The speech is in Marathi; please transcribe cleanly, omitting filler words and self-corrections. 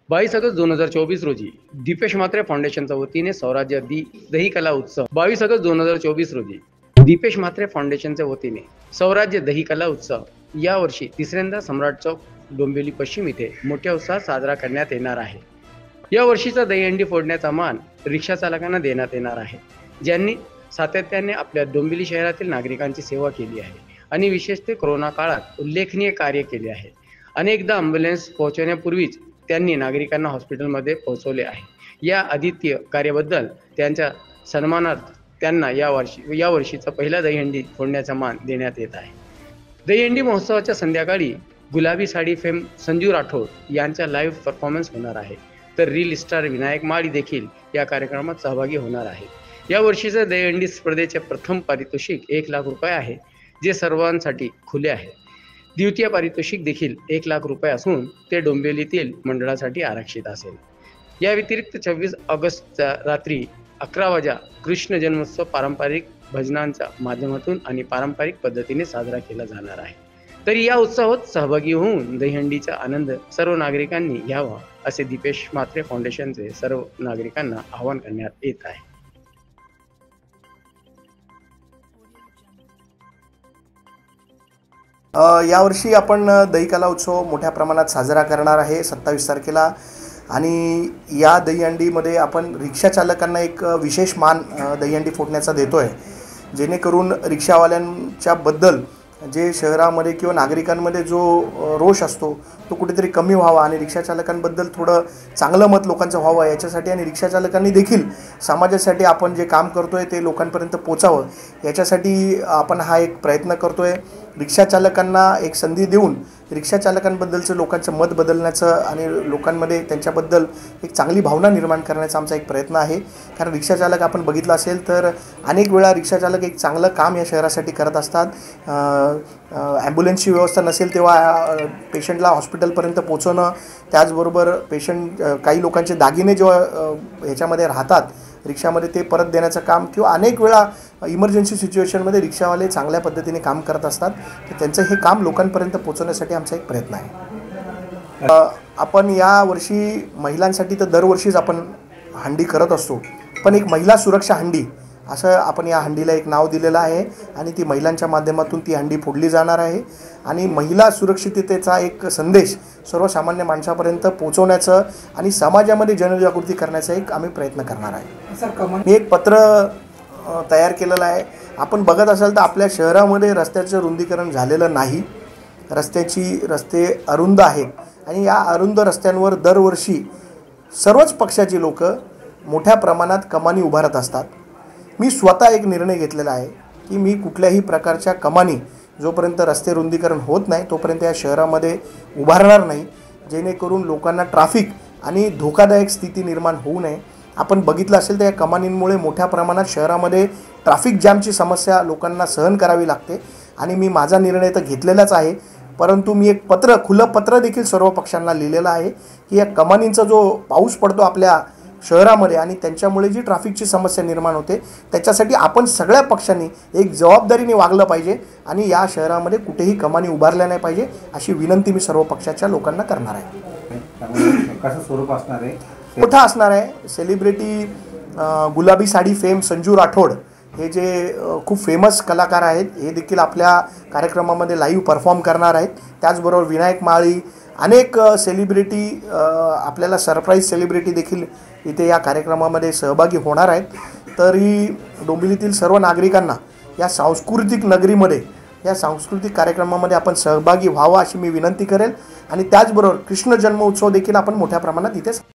22 ऑगस्ट 2024 रोजी दीपेश म्हात्रे फाउंडेशनच्या वतीने स्वराज्य दही कला उत्सव 22 ऑगस्ट 2024 रोजी दीपेश म्हात्रे फाउंडेशनच्या वतीने स्वराज्य दही कला उत्सव या वर्षी तिसऱ्यांदा सम्राट चौक डोंबिवली पश्चिम येथे मोठ्या उत्साहात साजरा करण्यात येणार आहे। या वर्षीचा दहीहंडी फोडण्याचा मान रिक्षा चालकांना देण्यात येणार आहे, ज्यांनी सातत्याने आपल्या डोंबिवली शहरातील नागरिकांची सेवा केली आहे आणि विशेषतः कोरोना काळात उल्लेखनीय कार्य केले आहे। अनेकदा ॲम्ब्युलन्स पोहोचवण्यापूर्वीच त्यांनी नागरिकांना हॉस्पिटलमध्ये पोहोचवले आहे। या अद्वितीय कार्याबद्दल त्यांच्या सन्मानार्थ त्यांना या वर्षीचा पहिला दहीहंडी फोडण्याचा मान देण्यात येत आहे। दहीहंडी महोत्सवाच्या संध्याकाळी गुलाबी साडी फेम संजू राठोड यांचा लाईव्ह परफॉर्मन्स होणार आहे, तर रील स्टार विनायक माळी देखील या कार्यक्रमात सहभागी होणार आहे। या वर्षीच्या दहीहंडी स्पर्धेचे प्रथम पारितोषिक 1 लाख रुपये आहे, जे सर्वांसाठी खुले आहे। द्वितीय पारितोषिक देखील 1 लाख रुपये असून ते डोंबिवलीतील मंडळासाठी आरक्षित असेल। या व्यतिरिक्त 26 ऑगस्टच्या रात्री 11 वाजता कृष्ण जन्मोत्सव पारंपरिक भजनांच्या माध्यमातून आणि पारंपरिक पद्धतीने साजरा केला जाणार आहे। तरी या उत्सवात सहभागी होऊन दहीहंडीचा आनंद सर्व नागरिकांनी घ्यावा असे दीपेश म्हात्रे फाउंडेशनचे सर्व नागरिकांना आवाहन करण्यात येत आहे। यावर्षी आपण दही कला उत्सव मोठ्या प्रमाणात साजरा करणार आहे 27 तारखेला आणि या दहीहंडीमध्ये आपण रिक्षा चालकांना एक विशेष मान दहीहंडी फोडण्याचा देतोय, जेणेकरून रिक्षावाल्यांच्या बद्दल जे शहरामध्ये किंवा नागरिकांमध्ये जो रोष असतो तो कुठेतरी कमी व्हावा आणि रिक्षा चालकांबद्दल थोडं चांगलं मत लोकांचं व्हावं याच्यासाठी आणि रिक्षा चालकांनी देखील समाजासाठी आपण जे काम करतोय ते लोकांपर्यंत पोचावं याच्यासाठी आपण हा एक प्रयत्न करतोय। रिक्षा चालकांना एक संधी देऊन रिक्षा चालकांबद्दलचं लोकांचं मत बदलण्याचं आणि लोकांमध्ये त्यांच्याबद्दल एक चांगली भावना निर्माण करण्याचा आमचा एक प्रयत्न आहे। कारण रिक्षा चालक आपण बघितलं असेल तर अनेक वेळा रिक्षा चालक एक चांगलं काम या शहरासाठी करत असतात। ॲम्ब्युलन्सची व्यवस्था नसेल तेव्हा पेशंटला हॉस्पिटलपर्यंत पोहोचवणं, त्याचबरोबर काही लोकांचे दागिने जेव्हा ह्याच्यामध्ये राहतात रिक्षामध्ये ते परत देण्याचं काम किंवा अनेक वेळा इमर्जन्सी सिच्युएशनमध्ये रिक्षावाले चांगल्या पद्धतीने काम करत असतात, तर त्यांचं हे काम लोकांपर्यंत पोहोचवण्यासाठी आमचा एक प्रयत्न आहे। आपण या वर्षी महिलांसाठी तर दरवर्षीच आपण हंडी करत असतो, पण एक महिला सुरक्षा हंडी असं आपण या हंडीला एक नाव दिलेलं आहे आणि ती महिलांच्या माध्यमातून ती हंडी फोडली जाणार आहे आणि महिला सुरक्षिततेचा एक संदेश सर्वसामान्य माणसापर्यंत पोहोचवण्याचं आणि समाजामध्ये जनजागृती करण्याचा एक आम्ही प्रयत्न करणार आहे। मी एक पत्र तयार केलेलं आहे। आपण बघत असाल तर आपल्या शहरामध्ये रस्त्याचं रुंदीकरण झालेलं नाही, रस्ते अरुंद आहेत आणि या अरुंद रस्त्यांवर दरवर्षी सर्वच पक्षाची लोक मोठ्या प्रमाणात कमानी उभारत असतात। मी स्वतः एक निर्णय घेतलेला आहे की मी कुठल्याही प्रकारच्या कमानी जोपर्यंत रस्ते रुंदीकरण होत नाही तोपर्यंत या शहरामध्ये उभारणार नाही, जेणेकरून लोकांना ट्रॅफिक आणि धोकादायक स्थिती निर्माण होऊ नये। आपण बघितलं असेल तर या कमानींमुळे मोठ्या प्रमाणात शहरामध्ये ट्रॅफिक जॅमची समस्या लोकांना सहन करावी लागते आणि मी माझा निर्णय तर घेतलेलाच आहे, परंतु मी एक खुलं पत्र देखील सर्व पक्षांना लिहिलेलं आहे की या कमानींचा जो पाऊस पडतो आपल्या शहरामध्ये आणि त्यांच्यामुळे जी ट्रॅफिकची समस्या निर्माण होते त्याच्यासाठी आपण सगळ्या पक्षांनी एक जबाबदारीने वागलं पाहिजे आणि या शहरामध्ये कुठेही कमानी उभारल्या नाही पाहिजे अशी विनंती मी सर्व पक्षाच्या लोकांना करणार आहे। कसं स्वरूप असणार आहे? मोठा असणार आहे। सेलिब्रिटी गुलाबी साडी फेम संजू राठोड हे जे खूप फेमस कलाकार आहेत हे देखील आपल्या कार्यक्रमामध्ये लाईव्ह परफॉर्म करणार आहेत। त्याचबरोबर विनायक माळी अनेक सेलिब्रिटी आपल्याला सरप्राईज सेलिब्रिटी देखील इथे या कार्यक्रमामध्ये सहभागी होणार आहेत। तरी डोंबिवलीतील सर्व नागरिकांना या सांस्कृतिक नगरीमध्ये या सांस्कृतिक कार्यक्रमामध्ये आपण सहभागी व्हावा अशी मी विनंती करेल आणि त्याचबरोबर कृष्ण जन्मोत्सव देखील आपण मोठ्या प्रमाणात इथे